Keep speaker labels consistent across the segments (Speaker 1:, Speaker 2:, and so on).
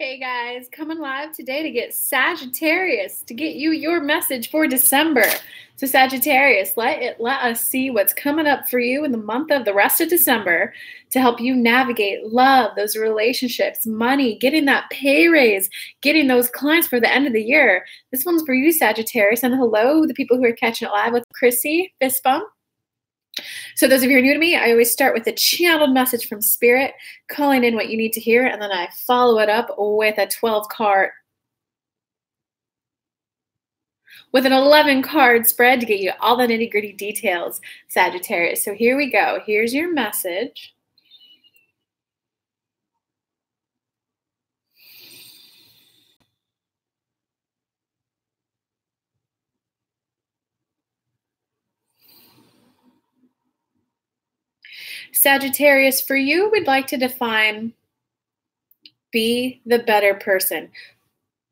Speaker 1: Hey guys, coming live today to get Sagittarius, to get you your message for December. So Sagittarius, let us see what's coming up for you in the rest of December to help you navigate love, those relationships, money, getting that pay raise, getting those clients for the end of the year. This one's for you, Sagittarius. And hello, the people who are catching it live with Chrissy, fist bump. So those of you who are new to me, I always start with a channeled message from Spirit, calling in what you need to hear, and then I follow it up with a 12-card, with an 11-card spread to get you all the nitty-gritty details, Sagittarius. So here we go. Here's your message. Sagittarius, for you, we'd like to define be the better person.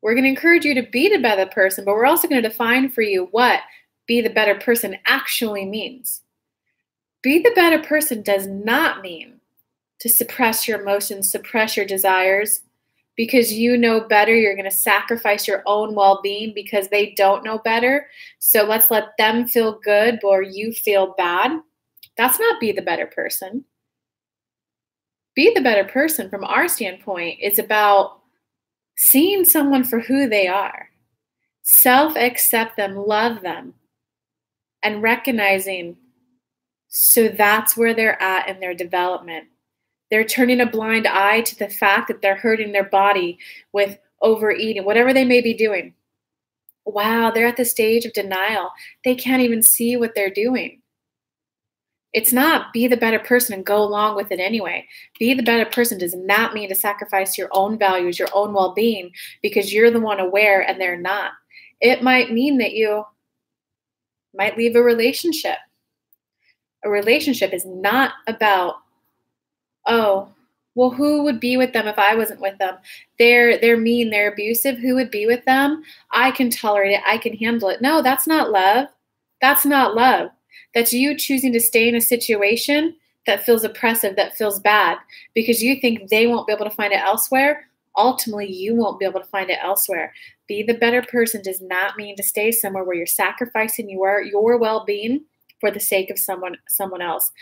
Speaker 1: We're going to encourage you to be the better person, but we're also going to define for you what be the better person actually means. Be the better person does not mean to suppress your emotions, suppress your desires, because you know better. You're going to sacrifice your own well-being because they don't know better. So let's let them feel good or you feel bad. That's not be the better person. Be the better person from our standpoint is about seeing someone for who they are, self-accept them, love them, and recognizing so that's where they're at in their development. They're turning a blind eye to the fact that they're hurting their body with overeating, whatever they may be doing. Wow, they're at the stage of denial. They can't even see what they're doing. It's not be the better person and go along with it anyway. Be the better person does not mean to sacrifice your own values, your own well-being, because you're the one aware and they're not. It might mean that you might leave a relationship. A relationship is not about, oh, well, who would be with them if I wasn't with them? They're mean, they're abusive. Who would be with them? I can tolerate it. I can handle it. No, that's not love. That's not love. That's you choosing to stay in a situation that feels oppressive, that feels bad, because you think they won't be able to find it elsewhere. Ultimately, you won't be able to find it elsewhere. Be the better person does not mean to stay somewhere where you're sacrificing your well-being for the sake of someone else.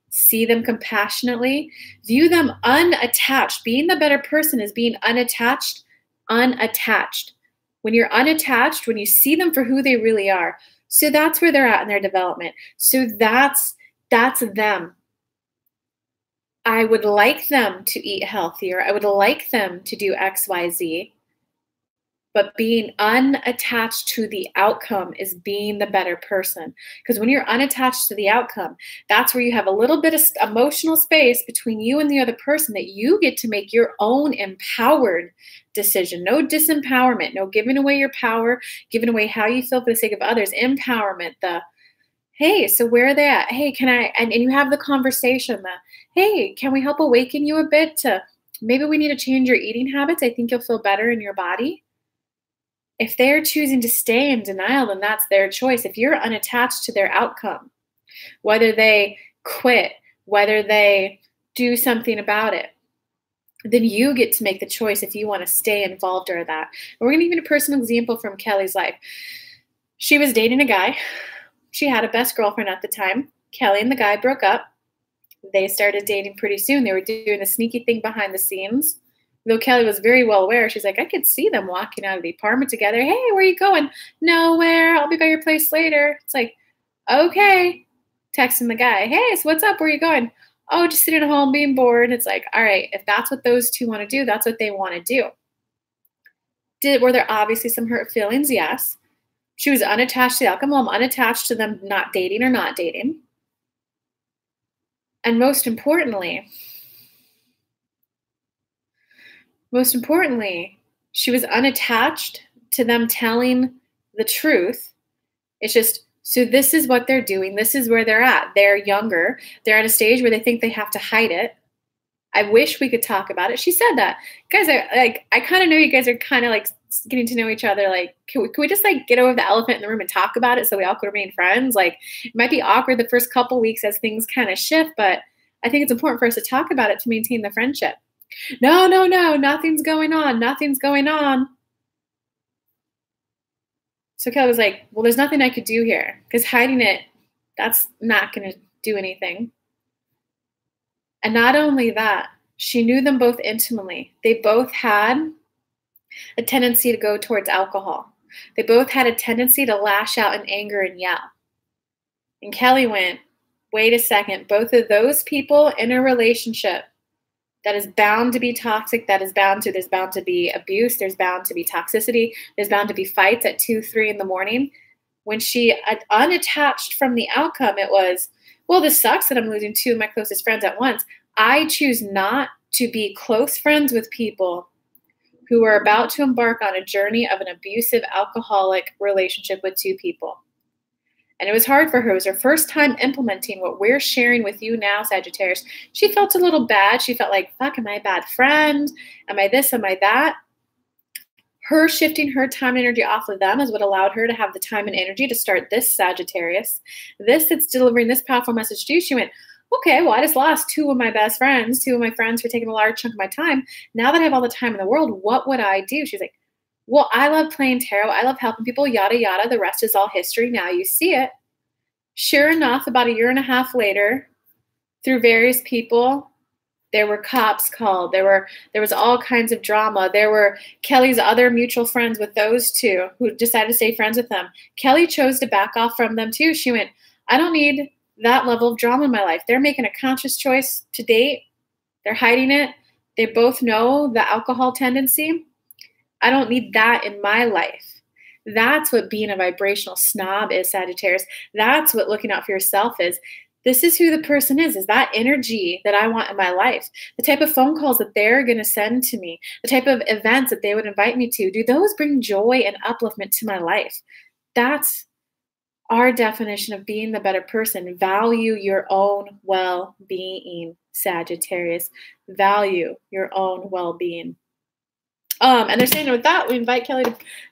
Speaker 1: See them compassionately. View them unattached. Being the better person is being unattached. When you're unattached, when you see them for who they really are, so that's where they're at in their development. So that's them. I would like them to eat healthier. I would like them to do X, Y, Z. But being unattached to the outcome is being the better person. Because when you're unattached to the outcome, that's where you have a little bit of emotional space between you and the other person that you get to make your own empowered decision. No disempowerment, no giving away your power, giving away how you feel for the sake of others. Empowerment, hey, so where are they at? Hey, can I, and you have the conversation, hey, can we help awaken you a bit to, maybe we need to change your eating habits. I think you'll feel better in your body. If they're choosing to stay in denial, then that's their choice. If you're unattached to their outcome, whether they quit, whether they do something about it, then you get to make the choice if you want to stay involved or that. And we're going to give you a personal example from Kelly's life. She was dating a guy. She had a best girlfriend at the time. Kelly and the guy broke up. They started dating pretty soon. They were doing the sneaky thing behind the scenes. Though Kelly was very well aware, she's like, I could see them walking out of the apartment together. Hey, where are you going? Nowhere. I'll be by your place later. It's like, okay. Texting the guy, hey, so what's up? Where are you going? Oh, just sitting at home being bored. It's like, all right, if that's what those two want to do, that's what they want to do. Were there obviously some hurt feelings? Yes. She was unattached to the outcome. Well, I'm unattached to them not dating or not dating. And most importantly, she was unattached to them telling the truth. It's just, so this is what they're doing. This is where they're at. They're younger. They're at a stage where they think they have to hide it. I wish we could talk about it. She said that. Guys, I kind of know you guys are kind of like getting to know each other. Like, can we just like get over the elephant in the room and talk about it so we all could remain friends? Like, it might be awkward the first couple weeks as things kind of shift, but I think it's important for us to talk about it to maintain the friendship. No, no, no, nothing's going on. Nothing's going on. So Kelly was like, well, there's nothing I could do here because hiding it, that's not going to do anything. And not only that, she knew them both intimately. They both had a tendency to go towards alcohol. They both had a tendency to lash out in anger and yell. And Kelly went, wait a second, both of those people in a relationship that is bound to be toxic, there's bound to be abuse, there's bound to be toxicity, there's bound to be fights at 2, 3 in the morning. When she unattached from the outcome, it was, well, this sucks that I'm losing 2 of my closest friends at once. I choose not to be close friends with people who are about to embark on a journey of an abusive alcoholic relationship with 2 people. And it was hard for her. It was her first time implementing what we're sharing with you now, Sagittarius. She felt a little bad. She felt like, fuck, am I a bad friend? Am I this? Am I that? Her shifting her time and energy off of them is what allowed her to have the time and energy to start this Sagittarius. This that's delivering this powerful message to you. She went, okay, well, I just lost 2 of my best friends, 2 of my friends who are taking a large chunk of my time. Now that I have all the time in the world, what would I do? She's like, well, I love playing tarot. I love helping people, yada, yada. The rest is all history. Now you see it. Sure enough, about 1.5 years later, through various people, there were cops called. There was all kinds of drama. There were Kelly's other mutual friends with those 2 who decided to stay friends with them. Kelly chose to back off from them too. She went, I don't need that level of drama in my life. They're making a conscious choice to date. They're hiding it. They both know the alcohol tendency. I don't need that in my life. That's what being a vibrational snob is, Sagittarius. That's what looking out for yourself is. This is who the person is that energy that I want in my life. The type of phone calls that they're going to send to me, the type of events that they would invite me to, do those bring joy and upliftment to my life? That's our definition of being the better person. Value your own well-being, Sagittarius. Value your own well-being. And they're saying with that, we invite Kelly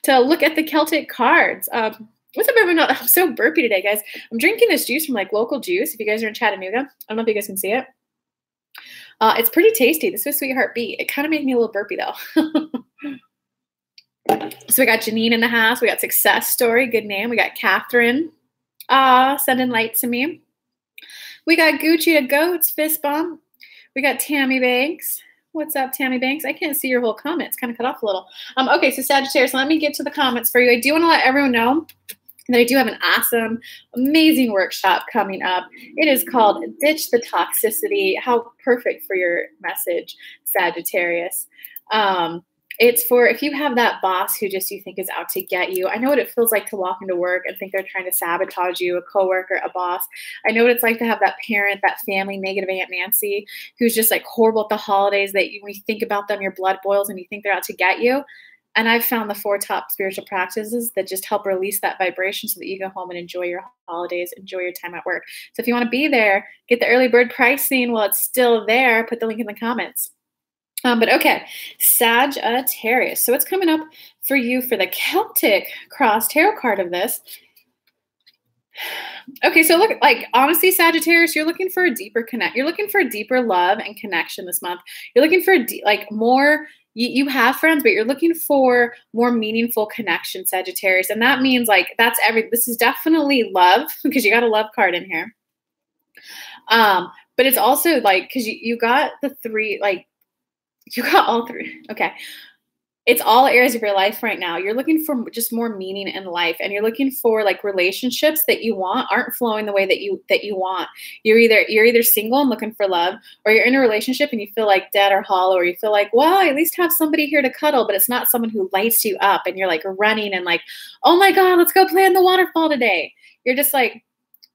Speaker 1: to look at the Celtic cards. What's up, everyone? I'm so burpy today, guys. I'm drinking this juice from like Local Juice. If you guys are in Chattanooga, I don't know if you guys can see it. It's pretty tasty. This was Sweetheart B. It kind of made me a little burpy though. So we got Janine in the house. We got Success Story, good name. We got Catherine, sending light to me. We got Gucci to Goats, fist bump. We got Tammy Banks. What's up, Tammy Banks? I can't see your whole comment. It's kind of cut off a little. Okay, so Sagittarius, let me get to the comments for you. I do want to let everyone know that I do have an awesome, amazing workshop coming up. It is called Ditch the Toxicity. How perfect for your message, Sagittarius. It's for if you have that boss who just you think is out to get you. I know what it feels like to walk into work and think they're trying to sabotage you, a coworker, a boss. I know what it's like to have that parent, that family, negative Aunt Nancy, who's just like horrible at the holidays that when you think about them, your blood boils and you think they're out to get you. And I've found the 4 top spiritual practices that just help release that vibration so that you go home and enjoy your holidays, enjoy your time at work. So if you want to be there, get the early bird pricing while it's still there. Put the link in the comments. But okay, Sagittarius. So what's coming up for you for the Celtic Cross Tarot card of this? Okay, so look, like honestly, Sagittarius, you're looking for a deeper connect. You're looking for a deeper love and connection this month. You're looking for like more. You have friends, but you're looking for more meaningful connection, Sagittarius, and that means like that's this is definitely love because you got a love card in here. But it's also like because you got the 3 like. You got all 3. Okay. It's all areas of your life right now. You're looking for just more meaning in life, and you're looking for like relationships that you want aren't flowing the way that you want. You're either single and looking for love, or you're in a relationship and you feel like dead or hollow, or you feel like, well, I at least have somebody here to cuddle, but it's not someone who lights you up and you're like running and like, oh my God, let's go play in the waterfall today. You're just like,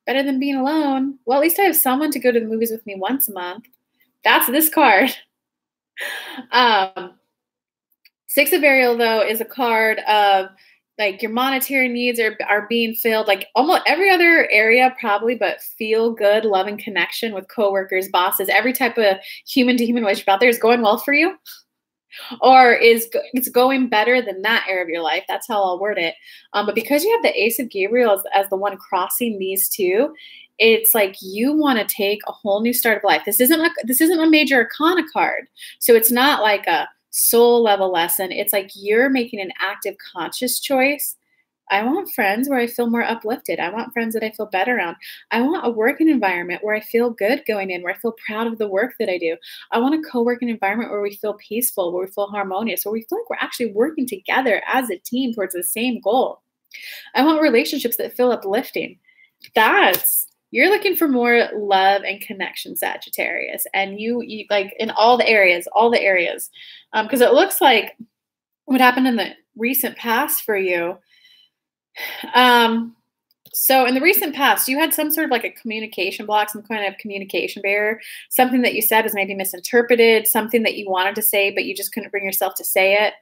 Speaker 1: better than being alone. Well, at least I have someone to go to the movies with me once a month. That's this card. 6 of Ariel, though, is a card of like your monetary needs are being filled, like almost every other area probably, but feel good, love and connection with coworkers, bosses, every type of human to human relationship out there is going well for you, or it's going better than that area of your life. That's how I'll word it. But because you have the Ace of Gabriel as the one crossing these 2, It's like you want to take a whole new start of life. This isn't a major arcana card. So it's not like a soul level lesson. It's like you're making an active conscious choice. I want friends where I feel more uplifted. I want friends that I feel better around. I want a working environment where I feel good going in, where I feel proud of the work that I do. I want a co-working environment where we feel peaceful, where we feel harmonious, where we feel like we're actually working together as a team towards the same goal. I want relationships that feel uplifting. You're looking for more love and connection, Sagittarius. And you like in all the areas. Because it looks like what happened in the recent past for you. So in the recent past, you had some sort of like a communication block, some kind of communication barrier, something that you said was maybe misinterpreted, something that you wanted to say, but you just couldn't bring yourself to say it.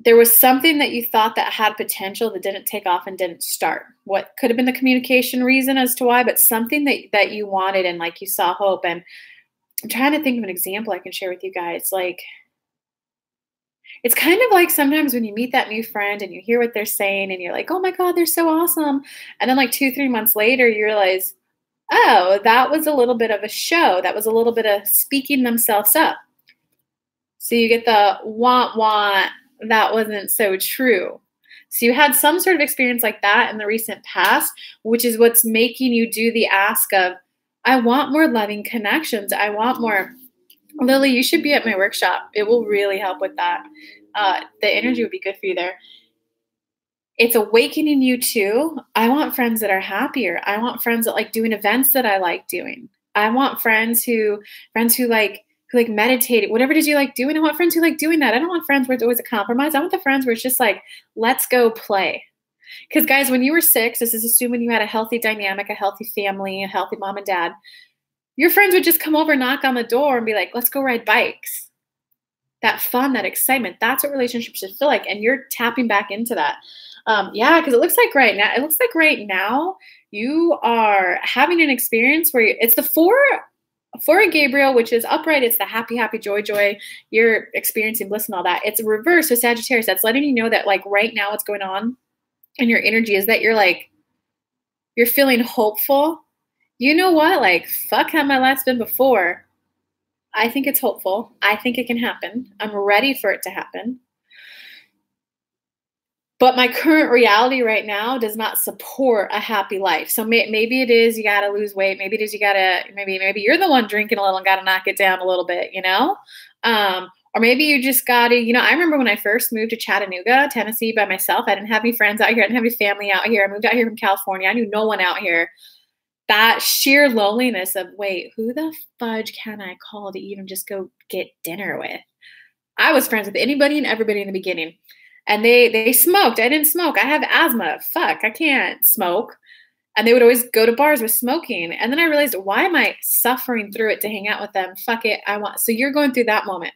Speaker 1: There was something that you thought that had potential that didn't take off and didn't start. What could have been the communication reason as to why, but something that you wanted and like you saw hope. And I'm trying to think of an example I can share with you guys. Like, it's kind of like sometimes when you meet that new friend and you hear what they're saying and you're like, oh my God, they're so awesome. And then like 2-3 months later, you realize, oh, that was a little bit of a show. That was a little bit of speaking themselves up. So you get the want, that wasn't so true. So you had some sort of experience like that in the recent past, which is what's making you do the ask of, I want more loving connections. I want more. Lily, you should be at my workshop. It will really help with that. The energy would be good for you there. It's awakening you to, I want friends that are happier. I want friends that like doing events that I like doing. I want friends who like meditate, whatever it is you like doing. I want friends who like doing that. I don't want friends where it's always a compromise. I want the friends where it's just like, let's go play. Because guys, when you were 6, this is assuming you had a healthy dynamic, a healthy family, a healthy mom and dad. Your friends would just come over, knock on the door, and be like, let's go ride bikes. That fun, that excitement, that's what relationships should feel like. And you're tapping back into that. Yeah, because it looks like right now you are having an experience where it's the four of Gabriel, which is upright. It's the happy, happy, joy, joy. You're experiencing bliss and all that. It's a reverse. So Sagittarius, that's letting you know that like right now what's going on in your energy is that you're feeling hopeful. You know what? Like, fuck how my life's been before. I think it's hopeful. I think it can happen. I'm ready for it to happen. But my current reality right now does not support a happy life. So maybe it is you got to lose weight. Maybe it is maybe you're the one drinking a little and got to knock it down a little bit, you know? Or maybe you just got to, I remember when I first moved to Chattanooga, Tennessee by myself. I didn't have any friends out here. I didn't have any family out here. I moved out here from California. I knew no one out here. That sheer loneliness of, wait, who the fudge can I call to even just go get dinner with? I was friends with anybody and everybody in the beginning. And they smoked. I didn't smoke. I have asthma. Fuck, I can't smoke. And they would always go to bars with smoking. And then I realized, why am I suffering through it to hang out with them? Fuck it, So you're going through that moment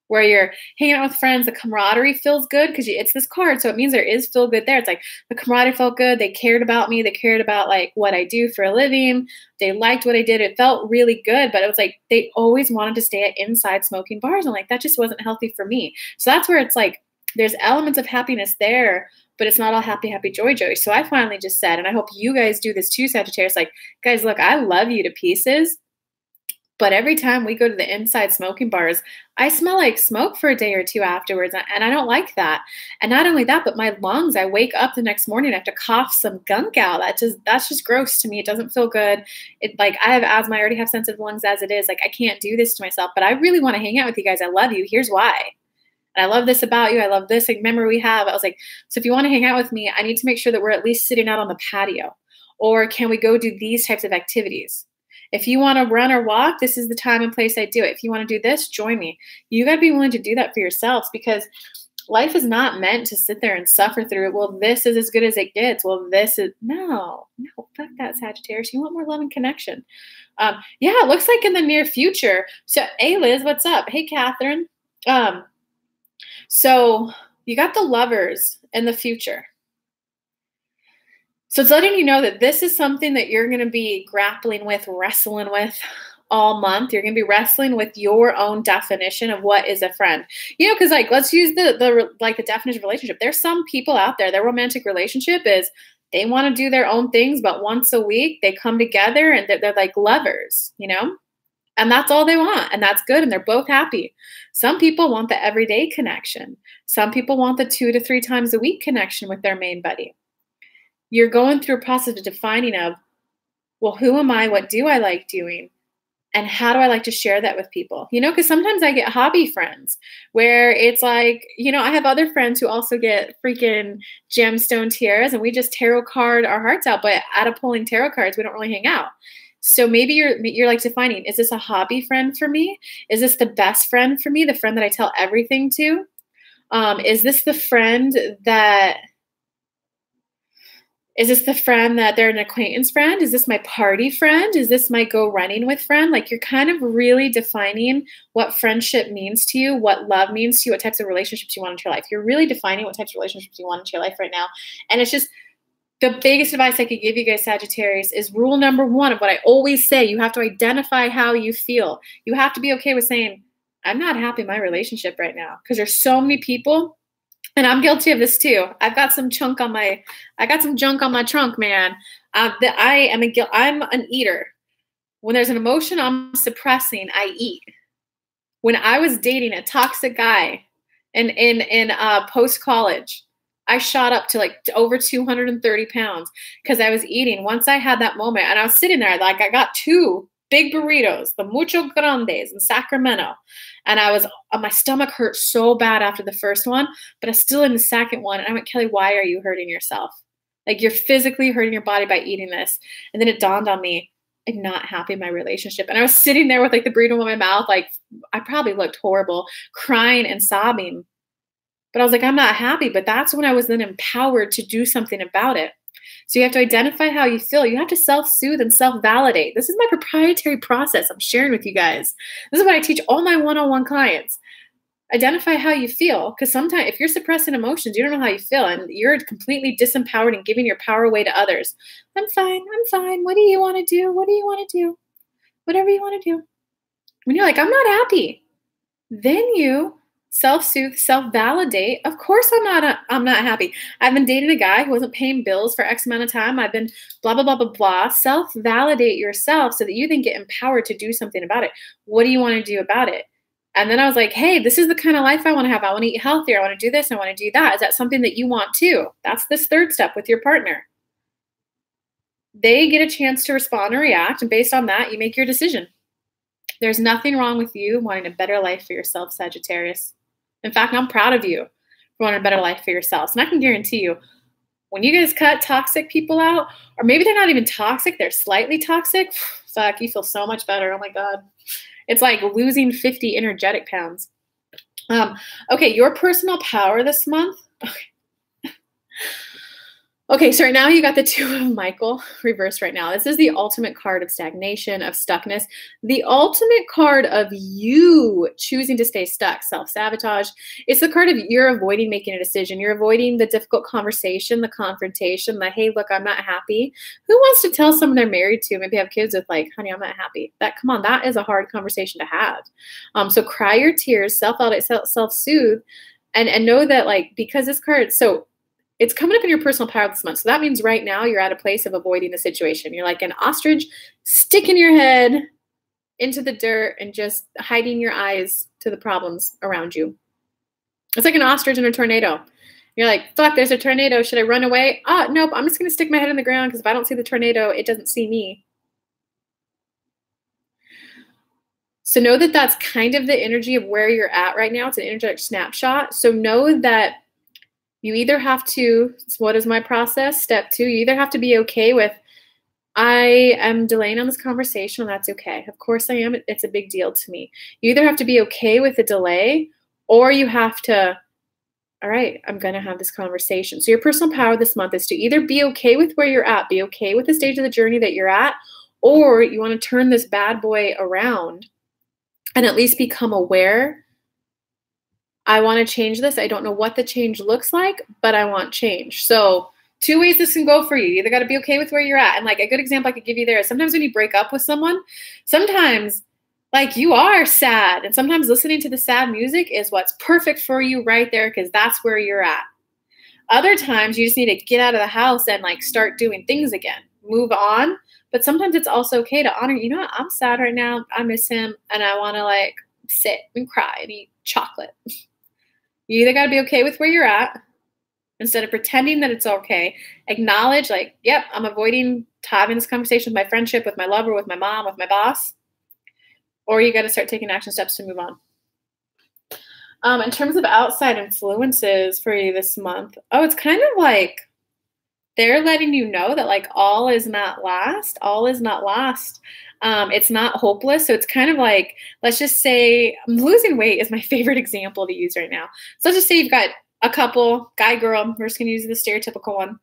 Speaker 1: where you're hanging out with friends. The camaraderie feels good because it's this card. So it means there is feel good there. It's like the camaraderie felt good. They cared about me. They cared about like what I do for a living. They liked what I did. It felt really good. But it was like they always wanted to stay at inside smoking bars. And like that just wasn't healthy for me. So that's where it's like there's elements of happiness there, but it's not all happy, happy, joy, joy. So I finally just said, and I hope you guys do this too, Sagittarius, like, guys, look, I love you to pieces. But every time we go to the inside smoking bars, I smell like smoke for a day or two afterwards. And I don't like that. And not only that, but my lungs, I wake up the next morning, I have to cough some gunk out. That's just gross to me. It doesn't feel good. Like I have asthma. I already have sensitive lungs as it is. Like I can't do this to myself, but I really want to hang out with you guys. I love you. Here's why. And I love this about you. I love this like, memory we have. I was like, so if you want to hang out with me, I need to make sure that we're at least sitting out on the patio. Or can we go do these types of activities? If you want to run or walk, this is the time and place I do it. If you want to do this, join me. You got to be willing to do that for yourselves because life is not meant to sit there and suffer through it. Well, this is as good as it gets. Well, this is, no, fuck that, Sagittarius. You want more love and connection. Yeah, it looks like in the near future. So, hey, Liz, what's up? Hey, Catherine. So you got the lovers in the future. So it's letting you know that this is something that you're going to be grappling with, wrestling with all month. You're going to be wrestling with your own definition of what is a friend. Because like, let's use the definition of relationship. There's some people out there, their romantic relationship is They want to do their own things, but once a week they come together and they're like lovers, you know? And that's all they want. And that's good. And they're both happy. Some people want the everyday connection. Some people want the 2 to 3 times a week connection with their main buddy. You're going through a process of defining of, well, who am I? What do I like doing? And how do I like to share that with people? You know, because sometimes I get hobby friends where it's like, you know, I have other friends who also get freaking gemstone tiaras and we just tarot card our hearts out. But out of pulling tarot cards, we don't really hang out. So maybe you're like defining, is this a hobby friend for me? Is this the best friend for me? The friend that I tell everything to? Is this the friend that they're an acquaintance friend? Is this my party friend? Is this my go running with friend? Like, you're kind of really defining what friendship means to you, what love means to you, what types of relationships you want into your life. You're really defining what types of relationships you want into your life right now. And it's just the biggest advice I could give you guys, Sagittarius, is rule number 1 of what I always say. You have to identify how you feel. You have to be okay with saying, I'm not happy in my relationship right now. Because there's so many people, and I'm guilty of this too. I got some junk on my trunk, man. I'm an eater. When there's an emotion I'm suppressing, I eat. When I was dating a toxic guy in post college, I shot up to over 230 pounds because I was eating. Once I had that moment, and I was sitting there, like, I got 2 big burritos, the Mucho Grandes in Sacramento. And my stomach hurt so bad after the first one, but I was still in the second one. And I went, Kelly, why are you hurting yourself? Like, you're physically hurting your body by eating this. And then it dawned on me, I'm not happy in my relationship. And I was sitting there with the burrito in my mouth. Like, I probably looked horrible, crying and sobbing. But I was like, I'm not happy. But that's when I was then empowered to do something about it. So you have to identify how you feel. You have to self-soothe and self-validate. This is my proprietary process I'm sharing with you guys. This is what I teach all my one-on-one clients. Identify how you feel. Because sometimes if you're suppressing emotions, you don't know how you feel. And you're completely disempowered and giving your power away to others. I'm fine. What do you want to do? What do you want to do? Whatever you want to do. When you're like, I'm not happy. Then you self-soothe, self-validate. Of course I'm not happy. I've been dating a guy who wasn't paying bills for X amount of time. I've been blah, blah, blah, blah, blah. Self-validate yourself so that you then get empowered to do something about it. What do you want to do about it? And then I was like, hey, this is the kind of life I want to have. I want to eat healthier. I want to do this. I want to do that. Is that something that you want too? That's this 3rd step with your partner. They get a chance to respond or react. And based on that, you make your decision. There's nothing wrong with you wanting a better life for yourself, Sagittarius. In fact, I'm proud of you for wanting a better life for yourselves. And I can guarantee you, when you guys cut toxic people out, or maybe they're not even toxic, they're slightly toxic, fuck, you feel so much better. Oh my God. It's like losing 50 energetic pounds. Okay, your personal power this month. Okay, so right now you got the 2 of Michael reversed right now. This is the ultimate card of stagnation, of stuckness. The ultimate card of you choosing to stay stuck, self-sabotage. It's the card of you're avoiding making a decision. You're avoiding the difficult conversation, the confrontation, the, hey, look, I'm not happy. Who wants to tell someone they're married to, maybe have kids with, like, honey, I'm not happy? Come on, that is a hard conversation to have. So cry your tears, self-validate, self-soothe, and know that, like, because this card, so it's coming up in your personal power this month. So that means right now you're at a place of avoiding the situation. You're like an ostrich sticking your head into the dirt and just hiding your eyes to the problems around you. It's like an ostrich in a tornado. You're like, fuck, there's a tornado. Should I run away? Nope, I'm just going to stick my head in the ground because if I don't see the tornado, it doesn't see me. So know that that's kind of the energy of where you're at right now. It's an energetic snapshot. So know that you either have to, what is my process? Step 2, you either have to be okay with, I am delaying on this conversation, and that's okay. Of course I am. It's a big deal to me. You either have to be okay with the delay, or you have to, all right, I'm going to have this conversation. So your personal power this month is to either be okay with where you're at, be okay with the stage of the journey that you're at, or you want to turn this bad boy around and at least become aware. I want to change this. I don't know what the change looks like, but I want change. So 2 ways this can go for you. You either got to be okay with where you're at. And like a good example I could give you there is sometimes when you break up with someone, sometimes like you are sad. And sometimes listening to the sad music is what's perfect for you right there because that's where you're at. Other times you just need to get out of the house and like start doing things again, move on. But sometimes it's also okay to honor, you know what, I'm sad right now. I miss him and I want to like sit and cry and eat chocolate. You either got to be okay with where you're at instead of pretending that it's okay. Acknowledge like, yep, I'm avoiding having this conversation with my friendship, with my lover, with my mom, with my boss. Or you got to start taking action steps to move on. In terms of outside influences for you this month, it's kind of like they're letting you know that like all is not lost. All is not lost. It's not hopeless. So it's kind of like, let's just say losing weight is my favorite example to use right now. So let's just say you've got a couple, guy, girl, we're just going to use the stereotypical one.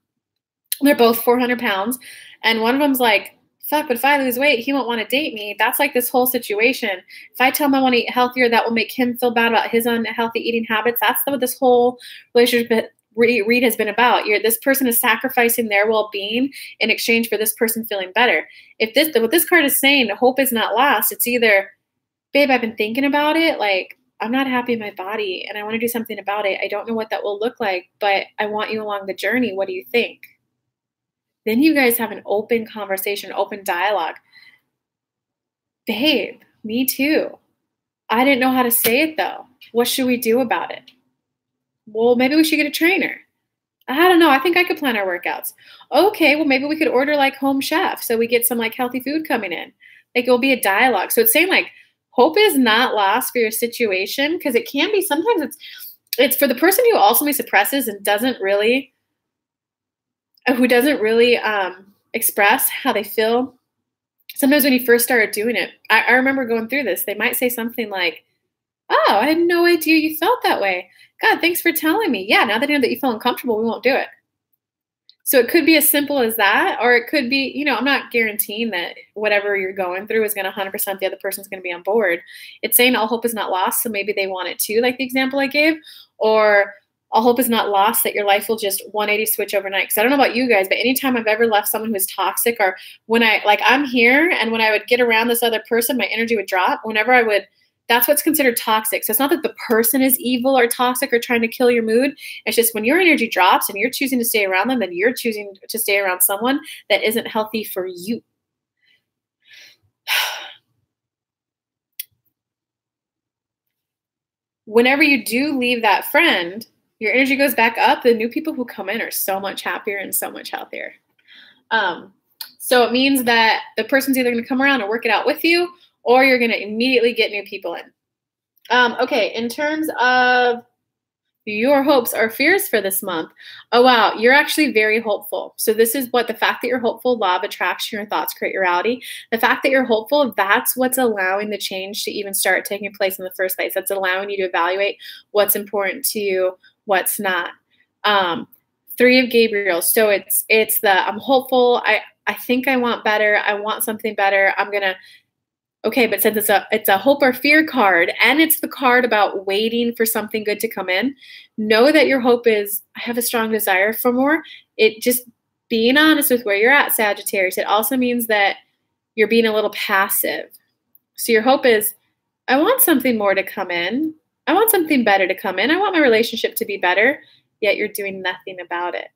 Speaker 1: They're both 400 pounds. And one of them's like, fuck, but if I lose weight, he won't want to date me. That's like this whole situation. If I tell him I want to eat healthier, that will make him feel bad about his unhealthy eating habits. That's what this whole relationship read has been about. This person is sacrificing their well-being in exchange for this person feeling better. What this card is saying, hope is not lost. It's either, babe, I've been thinking about it. Like, I'm not happy in my body and I want to do something about it. I don't know what that will look like, but I want you along the journey. What do you think? Then you guys have an open conversation, open dialogue. Babe, me too. I didn't know how to say it though. What should we do about it? Well, maybe we should get a trainer. I don't know. I think I could plan our workouts. Okay, well, maybe we could order like home chef so we get some like healthy food coming in. Like it will be a dialogue. So it's saying like hope is not lost for your situation because it can be sometimes it's for the person who ultimately suppresses and doesn't really express how they feel. Sometimes when you first started doing it, I remember going through this. They might say something like, oh, I had no idea you felt that way. God, thanks for telling me. Yeah, now that I know that you feel uncomfortable, we won't do it. So it could be as simple as that, or it could be, I'm not guaranteeing that whatever you're going through is going to 100% the other person's going to be on board. It's saying all hope is not lost, so maybe they want it too, like the example I gave, or all hope is not lost that your life will just 180 switch overnight. Because I don't know about you guys, but anytime I've ever left someone who's toxic, or when I'm here and when I would get around this other person, my energy would drop. That's what's considered toxic. So it's not that the person is evil or toxic or trying to kill your mood. It's just when your energy drops and you're choosing to stay around them, then you're choosing to stay around someone that isn't healthy for you. Whenever you do leave that friend, your energy goes back up. The new people who come in are so much happier and so much healthier. So it means that the person's either going to come around and work it out with you, or you're going to immediately get new people in. Okay, in terms of your hopes or fears for this month, oh wow, you're actually very hopeful. So this is what the fact that you're hopeful, law of attraction, your thoughts create your reality. The fact that you're hopeful, that's what's allowing the change to even start taking place in the first place. That's allowing you to evaluate what's important to you, what's not. 3 of Gabriel. So it's the I'm hopeful. I think I want better. I want something better. Okay, but since it's a hope or fear card, and it's the card about waiting for something good to come in, know that your hope is, I have a strong desire for more. It just being honest with where you're at, Sagittarius. It also means that you're being a little passive. So your hope is, I want something more to come in. I want something better to come in. I want my relationship to be better, yet you're doing nothing about it.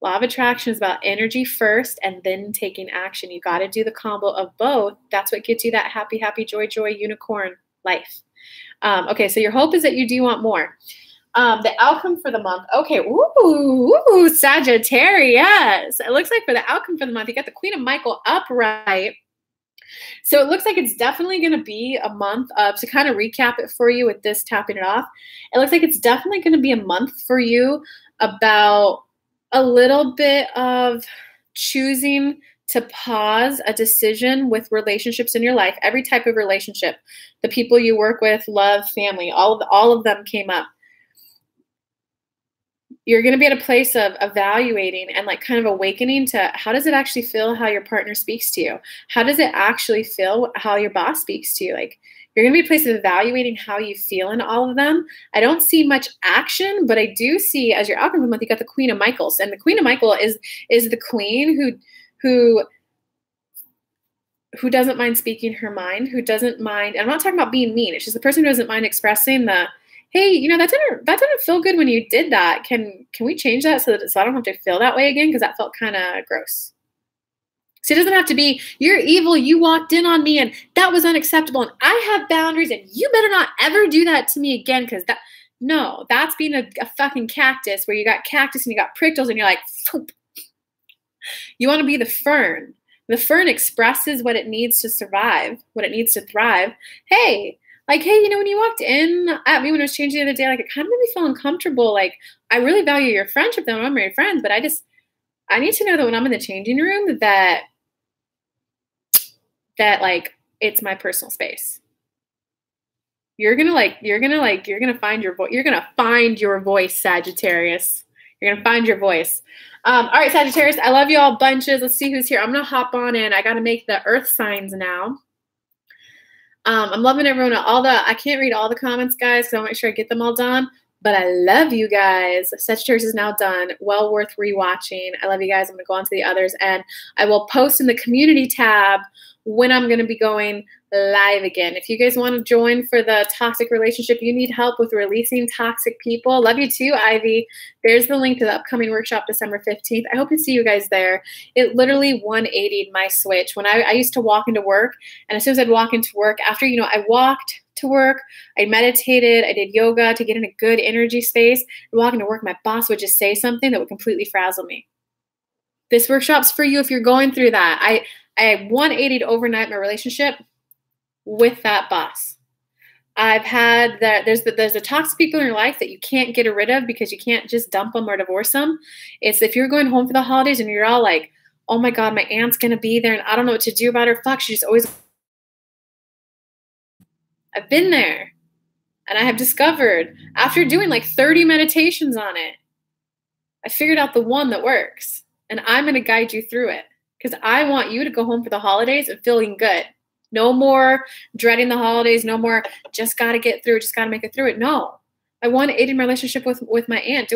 Speaker 1: Law of attraction is about energy first and then taking action. You got to do the combo of both. That's what gets you that happy, happy, joy, joy, unicorn life. Okay, so your hope is that you do want more. The outcome for the month. Okay, ooh, Sagittarius. It looks like for the outcome for the month, you got the Queen of Michael upright. So it looks like it's definitely going to be a month of, to kind of recap it for you with this tapping it off, it looks like it's definitely going to be a month for you about a little bit of choosing to pause a decision with relationships in your life, every type of relationship, the people you work with, love, family, all of them came up. You're going to be at a place of evaluating and like kind of awakening to how does it actually feel how your partner speaks to you? How does it actually feel how your boss speaks to you? Like you're going to be a place of evaluating how you feel in all of them. I don't see much action, but I do see as your outcome month, you got the Queen of Michaels, and the Queen of Michael is the queen who doesn't mind speaking her mind, who doesn't mind. I'm not talking about being mean. It's just the person who doesn't mind expressing the, hey, you know, that didn't feel good when you did that. Can we change that so I don't have to feel that way again? Because that felt kind of gross. So it doesn't have to be, you're evil, you walked in on me and that was unacceptable and I have boundaries and you better not ever do that to me again, because no, that's being a fucking cactus where you got cactus and you got prickles and you're like, Phoop. You want to be the fern. The fern expresses what it needs to survive, what it needs to thrive. Hey, you know, when you walked in at me when I was changing the other day, like, it kind of made me feel uncomfortable. Like, I really value your friendship, though. I'm your friends, but I need to know that when I'm in the changing room that like, it's my personal space. You're gonna find your voice. You're gonna find your voice, Sagittarius. You're gonna find your voice. All right, Sagittarius, I love you all bunches. Let's see who's here. I'm gonna hop on in. I gotta make the earth signs now. I'm loving everyone. I can't read all the comments, guys, because I want to make sure I get them all done. But I love you guys. Sagittarius is now done. Well worth rewatching. I love you guys. I'm gonna go on to the others, and I will post in the community tab when I'm gonna be going live again. If you guys want to join for the toxic relationship, you need help with releasing toxic people. Love you too, Ivy. There's the link to the upcoming workshop, December 15th. I hope to see you guys there. It literally 180'd my switch. When I used to walk into work, and as soon as I'd walk into work, after, you know, I walked to work, I meditated, I did yoga to get in a good energy space. Walking to work, my boss would just say something that would completely frazzle me. This workshop's for you if you're going through that. I 180'd overnight my relationship with that boss. I've had that. There's the toxic people in your life that you can't get rid of because you can't just dump them or divorce them. It's if you're going home for the holidays and you're all like, oh my God, my aunt's going to be there and I don't know what to do about her. Fuck, she's always. I've been there, and I have discovered after doing like 30 meditations on it, I figured out the one that works, and I'm going to guide you through it because I want you to go home for the holidays and feeling good. No more dreading the holidays. No more just got to get through, just got to make it through it. No, I want to aid in my relationship with my aunt.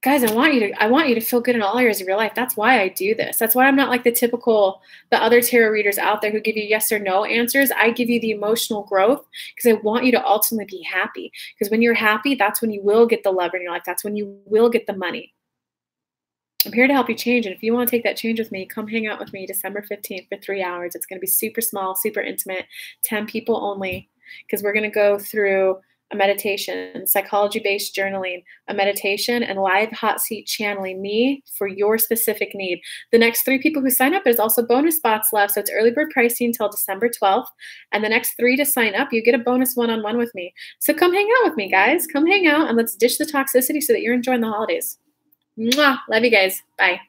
Speaker 1: Guys, I want you to feel good in all areas of your life. That's why I do this. That's why I'm not like the other tarot readers out there who give you yes or no answers. I give you the emotional growth because I want you to ultimately be happy. Because when you're happy, that's when you will get the love in your life. That's when you will get the money. I'm here to help you change. And if you want to take that change with me, come hang out with me December 15th for 3 hours. It's going to be super small, super intimate, 10 people only, because we're going to go through a meditation, psychology-based journaling, a meditation, and live hot seat channeling me for your specific need. The next 3 people who sign up, there's also bonus spots left. So it's early bird pricing until December 12th. And the next 3 to sign up, you get a bonus one-on-one with me. So come hang out with me, guys. Come hang out and let's dish the toxicity so that you're enjoying the holidays. Mwah! Love you guys. Bye.